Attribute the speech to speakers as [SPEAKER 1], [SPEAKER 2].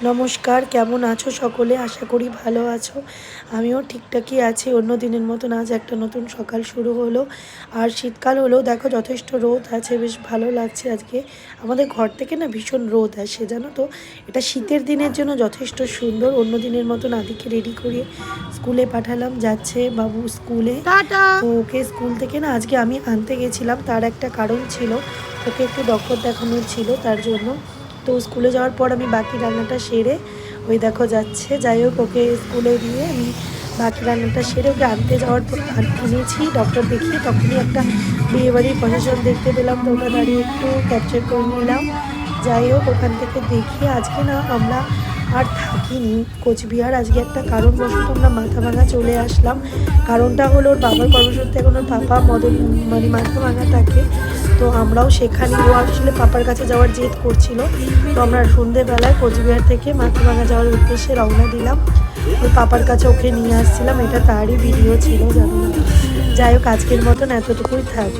[SPEAKER 1] নমস্কার, কেমন আছো সকলে? আশা করি ভালো আছো। আমিও ঠিকঠাকই আছি। অন্য দিনের মতন আজ একটা নতুন সকাল শুরু হলো। আর শীতকাল হলেও দেখো যথেষ্ট রোদ আছে, বেশ ভালো লাগছে আজকে। আমাদের ঘর থেকে না ভীষণ রোদ আসে, জানো তো। এটা শীতের দিনের জন্য যথেষ্ট সুন্দর। অন্য দিনের মতন আদিকে রেডি করে স্কুলে পাঠালাম, যাচ্ছে বাবু স্কুলে। তো ওকে স্কুল থেকে না আজকে আমি আনতে গেছিলাম, তার একটা কারণ ছিল। ওকে একটু ডক্টর দেখানোর ছিল, তার জন্য। তো স্কুলে যাওয়ার পর আমি বাকি রান্নাটা সেরে ওই দেখো যাচ্ছে। যাই হোক, ওকে স্কুলে দিয়ে আমি বাকি রান্নাটা সেরে ওকে আনতে যাওয়ার পর এনেছি ডক্টর দেখিয়ে। তখনই একটা বিয়েবাড়ির প্রসেশন দেখতে পেলাম, তো ওটা দাঁড়িয়ে একটু ক্যাপচার করে নিলাম। যাই হোক, ওখান থেকে দেখিয়ে আজকে না আমরা আর থাকিনি কোচবিহার। আজকে একটা কারণবশত আমরা মাথাভাঙা চলে আসলাম। কারণটা হলো ওর বাবার কর্মসূত্রে এখন ওর পাপা মাথাভাঙা থাকে। তো আমরাও সেখানে, ও আসলে পাপার কাছে যাওয়ার জেদ করছিল। তো আমরা সন্ধ্যেবেলায় কোচবিহার থেকে মাথাভাঙা যাওয়ার উদ্দেশ্যে রওনা দিলাম। ওর পাপার কাছে ওকে নিয়ে আসছিলাম, এটা তারই ভিডিও ছিল, জানো না। যাই হোক, আজকের মতন এতটুকুই থাক।